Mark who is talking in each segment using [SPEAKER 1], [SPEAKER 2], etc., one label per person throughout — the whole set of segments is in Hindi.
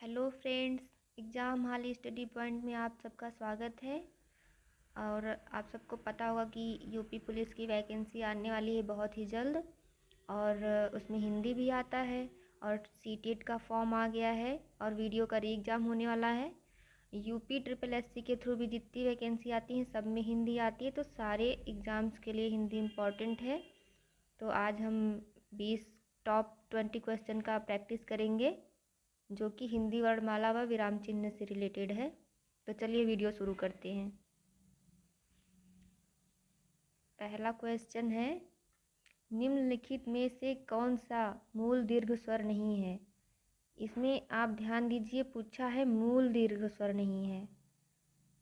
[SPEAKER 1] Hello friends, exam hall study point में आप सबका स्वागत है। और आप सबको पता होगा कि यूपी पुलिस की वैकेंसी आने वाली है बहुत ही जल्द, और उसमें हिंदी भी आता है और सीटेट का फॉर्म आ गया है और वीडियो का री एग्ज़ाम होने वाला है। यूपी ट्रिपल एससी के थ्रू भी जितनी वैकेंसी आती हैं सब में हिंदी आती है, तो सारे एग्ज़ाम्स के लिए हिंदी इम्पॉर्टेंट है। तो आज हम 20 टॉप 20 क्वेश्चन का प्रैक्टिस करेंगे जो कि हिंदी वर्णमाला व विराम चिन्ह से रिलेटेड है। तो चलिए वीडियो शुरू करते हैं। पहला क्वेश्चन है, निम्नलिखित में से कौन सा मूल दीर्घ स्वर नहीं है। इसमें आप ध्यान दीजिए, पूछा है मूल दीर्घ स्वर नहीं है।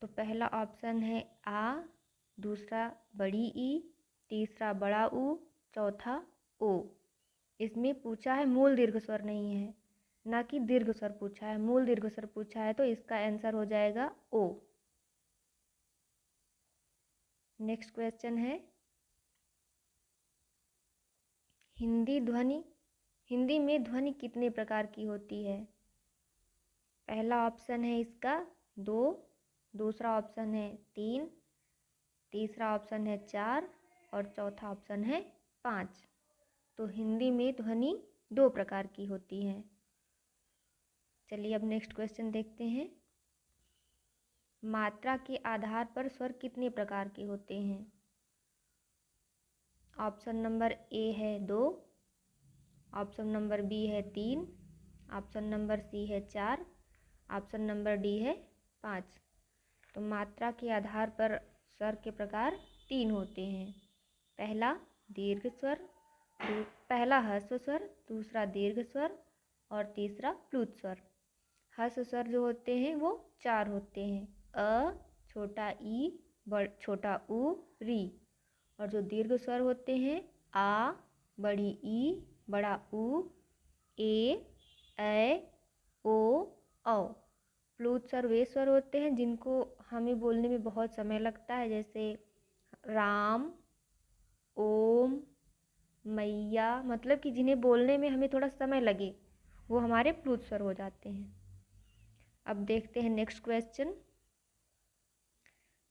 [SPEAKER 1] तो पहला ऑप्शन है आ, दूसरा बड़ी ई, तीसरा बड़ा ऊ, चौथा ओ। इसमें पूछा है मूल दीर्घ स्वर नहीं है, ना कि दीर्घ स्वर पूछा है। मूल दीर्घ स्वर पूछा है तो इसका आंसर हो जाएगा ओ। नेक्स्ट क्वेश्चन है, हिंदी में ध्वनि कितने प्रकार की होती है। पहला ऑप्शन है इसका 2, दूसरा ऑप्शन है 3, तीसरा ऑप्शन है 4 और चौथा ऑप्शन है 5। तो हिंदी में ध्वनि 2 प्रकार की होती है। चलिए अब नेक्स्ट क्वेश्चन देखते हैं, मात्रा के आधार पर स्वर कितने प्रकार के होते हैं। ऑप्शन नंबर ए है 2, ऑप्शन नंबर बी है 3, ऑप्शन नंबर सी है 4, ऑप्शन नंबर डी है 5। तो मात्रा के आधार पर स्वर के प्रकार 3 होते हैं। पहला दीर्घ स्वर, पहला ह्रस्व स्वर, दूसरा दीर्घ स्वर और तीसरा प्लुत स्वर। ह्रस्व स्वर जो होते हैं वो 4 होते हैं, अ, छोटा ई, छोटा ऊ, री। और जो दीर्घ स्वर होते हैं आ, बड़ी ई, बड़ा ऊ, ए, ओ, औ। प्लुत स्वर वे स्वर होते हैं जिनको हमें बोलने में बहुत समय लगता है, जैसे राम, ओम, मैया, मतलब कि जिन्हें बोलने में हमें थोड़ा समय लगे, वो हमारे प्लुत स्वर हो जाते हैं। अब देखते हैं नेक्स्ट क्वेश्चन,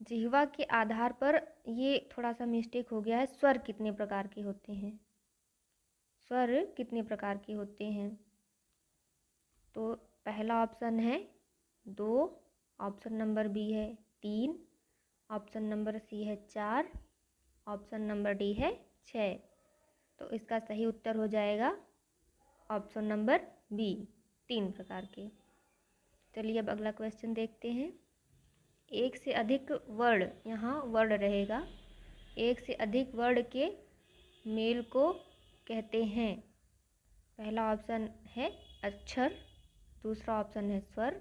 [SPEAKER 1] जिह्वा के आधार पर ये थोड़ा सा मिस्टेक हो गया है, स्वर कितने प्रकार के होते हैं। स्वर कितने प्रकार के होते हैं। तो पहला ऑप्शन है 2, ऑप्शन नंबर बी है 3, ऑप्शन नंबर सी है 4, ऑप्शन नंबर डी है 6। तो इसका सही उत्तर हो जाएगा ऑप्शन नंबर बी, 3 प्रकार के। चलिए अब अगला क्वेश्चन देखते हैं, एक से अधिक वर्ण, यहाँ वर्ण रहेगा, एक से अधिक वर्ण के मेल को कहते हैं। पहला ऑप्शन है अक्षर, दूसरा ऑप्शन है स्वर,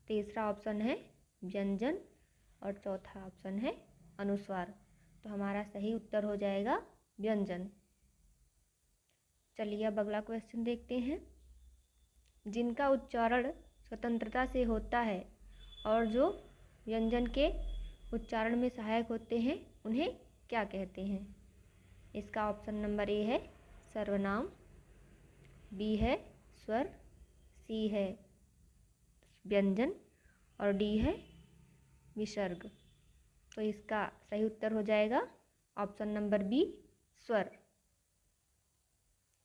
[SPEAKER 1] तीसरा ऑप्शन है व्यंजन और चौथा ऑप्शन है अनुस्वार। तो हमारा सही उत्तर हो जाएगा व्यंजन। चलिए अब अगला क्वेश्चन देखते हैं, जिनका उच्चारण स्वतंत्रता से होता है और जो व्यंजन के उच्चारण में सहायक होते हैं उन्हें क्या कहते हैं। इसका ऑप्शन नंबर ए है सर्वनाम, बी है स्वर, सी है व्यंजन और डी है विसर्ग। तो इसका सही उत्तर हो जाएगा ऑप्शन नंबर बी, स्वर।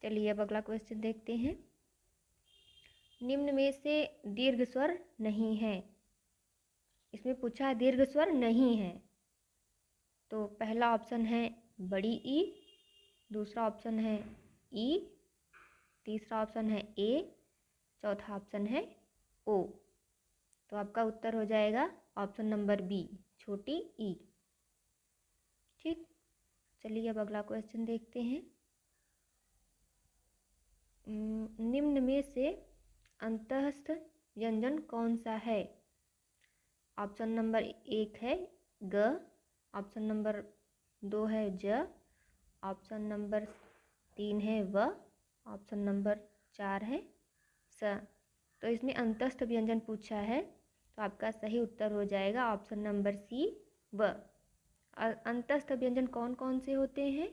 [SPEAKER 1] चलिए अब अगला क्वेश्चन देखते हैं, निम्न में से दीर्घ स्वर नहीं है। इसमें पूछा है दीर्घ स्वर नहीं है। तो पहला ऑप्शन है बड़ी ई, दूसरा ऑप्शन है ई, तीसरा ऑप्शन है ए, चौथा ऑप्शन है ओ। तो आपका उत्तर हो जाएगा ऑप्शन नंबर बी, छोटी ई। ठीक, चलिए अब अगला क्वेश्चन देखते हैं, निम्न में से अंतःस्थ व्यंजन कौन सा है। ऑप्शन नंबर 1 है ग, ऑप्शन नंबर 2 है ज, ऑप्शन नंबर 3 है व, ऑप्शन नंबर 4 है स। तो इसमें अंतस्थ व्यंजन पूछा है, तो आपका सही उत्तर हो जाएगा ऑप्शन नंबर सी, व। अंतस्थ व्यंजन कौन कौन से होते हैं।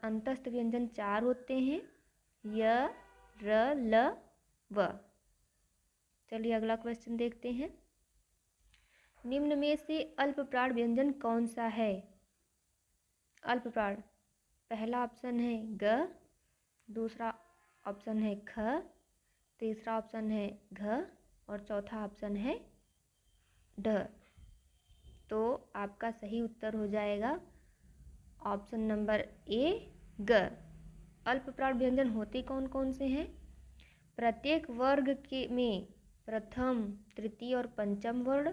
[SPEAKER 1] अंतस्थ व्यंजन 4 होते हैं, य, र, ल, व। चलिए अगला क्वेश्चन देखते हैं। निम्न में से अल्पप्राण व्यंजन कौन सा है? अल्पप्राण, पहला ऑप्शन है ग, दूसरा ऑप्शन है ख, तीसरा ऑप्शन है घ और चौथा ऑप्शन है ढ। तो आपका सही उत्तर हो जाएगा ऑप्शन नंबर ए ग। अल्पप्राण व्यंजन होते कौन कौन से हैं? प्रत्येक वर्ग के में प्रथम, तृतीय और पंचम वर्ण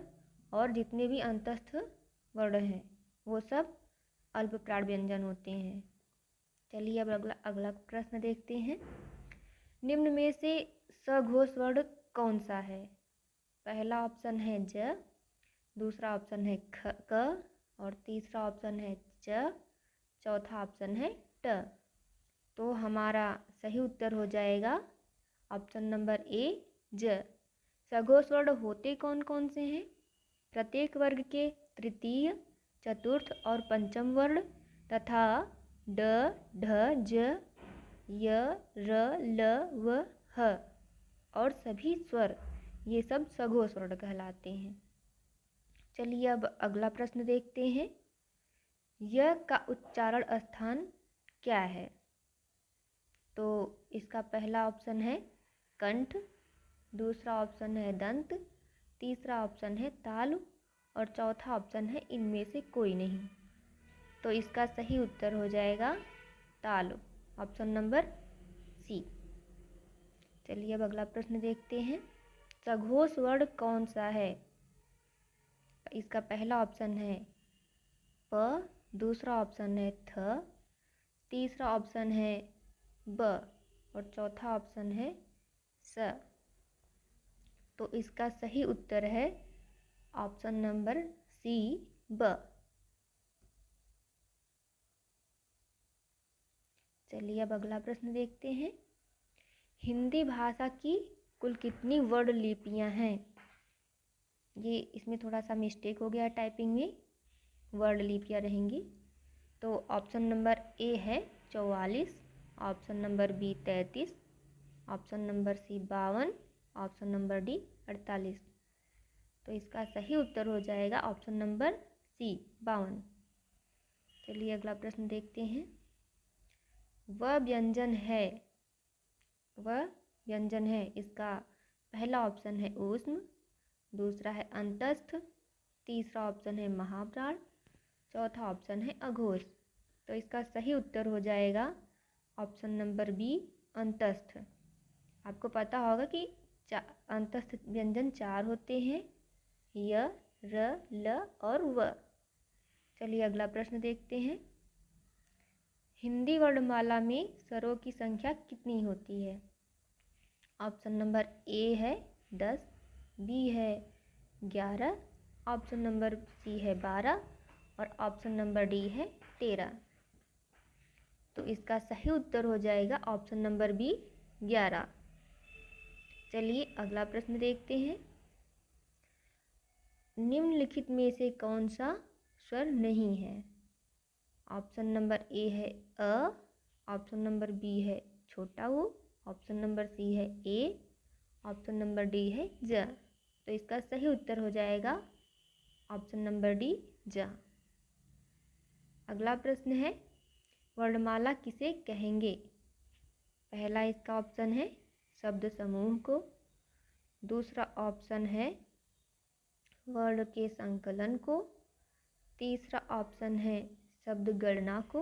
[SPEAKER 1] और जितने भी अंतस्थ वर्ण हैं वो सब अल्पप्राण व्यंजन होते हैं। चलिए अब अगला प्रश्न देखते हैं। निम्न में से सघोष वर्ण कौन सा है? पहला ऑप्शन है ज, दूसरा ऑप्शन है क और तीसरा ऑप्शन है च, चौथा ऑप्शन है ट। तो हमारा सही उत्तर हो जाएगा ऑप्शन नंबर ए ज। सघोष वर्ण होते कौन कौन से हैं? प्रत्येक वर्ग के तृतीय, चतुर्थ और पंचम वर्ण तथा ड, ढ, ज, य, र, ल व ह और सभी स्वर, ये सब सघोष वर्ण कहलाते हैं। चलिए अब अगला प्रश्न देखते हैं। य का उच्चारण स्थान क्या है? तो इसका पहला ऑप्शन है कंठ, दूसरा ऑप्शन है दंत, तीसरा ऑप्शन है तालु और चौथा ऑप्शन है इनमें से कोई नहीं। तो इसका सही उत्तर हो जाएगा तालु, ऑप्शन नंबर सी। चलिए अब अगला प्रश्न देखते हैं। सघोष वर्ण कौन सा है? इसका पहला ऑप्शन है प, दूसरा ऑप्शन है थ, तीसरा ऑप्शन है ब और चौथा ऑप्शन है स। तो इसका सही उत्तर है ऑप्शन नंबर सी ब। चलिए अब अगला प्रश्न देखते हैं। हिंदी भाषा की कुल कितनी वर्ण लिपियां हैं? ये इसमें थोड़ा सा मिस्टेक हो गया टाइपिंग में, वर्ण लिपियां रहेंगी। तो ऑप्शन नंबर ए है 44, option number B 33, option number C 52, option number D 48। तो इसका सही उत्तर हो जाएगा ऑप्शन नंबर सी 52। चलिए अगला प्रश्न देखते हैं। वह व्यंजन है, इसका पहला ऑप्शन है ऊष्म, दूसरा है अंतस्थ, तीसरा ऑप्शन है महाप्राण, चौथा ऑप्शन है अघोष। तो इसका सही उत्तर हो जाएगा ऑप्शन नंबर बी अंतस्थ। आपको पता होगा कि अंतस्थ व्यंजन 4 होते हैं, य, र, ल और व। चलिए अगला प्रश्न देखते हैं। हिंदी वर्णमाला में स्वरों की संख्या कितनी होती है? ऑप्शन नंबर ए है 10, बी है 11, ऑप्शन नंबर सी है 12 और ऑप्शन नंबर डी है 13। तो इसका सही उत्तर हो जाएगा ऑप्शन नंबर बी 11। चलिए अगला प्रश्न देखते हैं। निम्नलिखित में से कौन सा स्वर नहीं है? ऑप्शन नंबर ए है अ, ऑप्शन नंबर बी है छोटा ऊ, ऑप्शन नंबर सी है ए, ऑप्शन नंबर डी है ज। तो इसका सही उत्तर हो जाएगा ऑप्शन नंबर डी ज। अगला प्रश्न है वर्णमाला किसे कहेंगे? पहला इसका ऑप्शन है शब्द समूह को, दूसरा ऑप्शन है वर्ण के संकलन को, तीसरा ऑप्शन है शब्द गणना को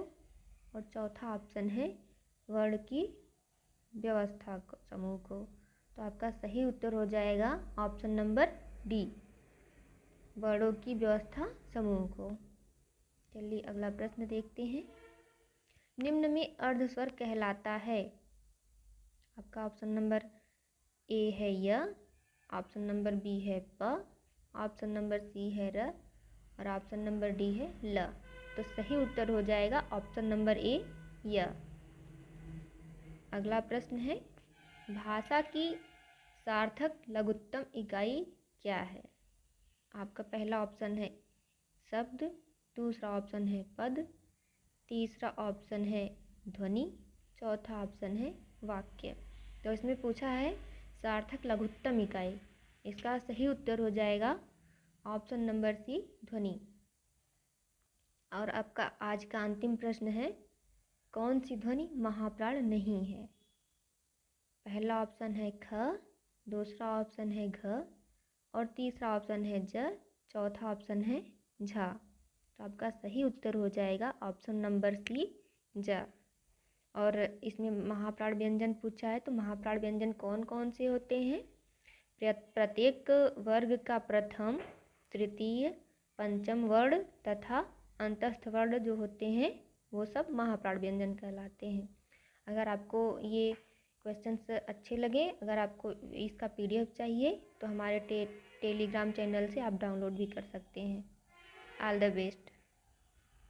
[SPEAKER 1] और चौथा ऑप्शन है वर्ण की व्यवस्था समूह को। तो आपका सही उत्तर हो जाएगा ऑप्शन नंबर डी, वर्णों की व्यवस्था समूह को। चलिए अगला प्रश्न देखते हैं। निम्न में अर्धस्वर कहलाता है? आपका ऑप्शन नंबर ए है य, ऑप्शन नंबर बी है प, ऑप्शन नंबर सी है र और ऑप्शन नंबर डी है ल। तो सही उत्तर हो जाएगा ऑप्शन नंबर ए य। अगला प्रश्न है भाषा की सार्थक लघुत्तम इकाई क्या है? आपका पहला ऑप्शन है शब्द, दूसरा ऑप्शन है पद, तीसरा ऑप्शन है ध्वनि, चौथा ऑप्शन है वाक्य। तो इसमें पूछा है सार्थक लघुत्तम इकाई। इसका सही उत्तर हो जाएगा ऑप्शन नंबर सी, ध्वनि। और आपका आज का अंतिम प्रश्न है, कौन सी ध्वनि महाप्राण नहीं है? पहला ऑप्शन है ख, दूसरा ऑप्शन है घ, और तीसरा ऑप्शन है ज, चौथा ऑप्शन है झ। तो आपका सही उत्तर हो जाएगा ऑप्शन नंबर सी, ज। और इसमें महाप्राण व्यंजन पूछा है, तो महाप्राण व्यंजन कौन कौन से होते हैं? प्रत्येक वर्ग का प्रथम, तृतीय, पंचम वर्ण तथा अंतस्थ वर्ण जो होते हैं वो सब महाप्राण व्यंजन कहलाते हैं। अगर आपको ये क्वेश्चंस अच्छे लगे, अगर आपको इसका PDF चाहिए तो हमारे टेलीग्राम चैनल से आप डाउनलोड भी कर सकते हैं। All the best.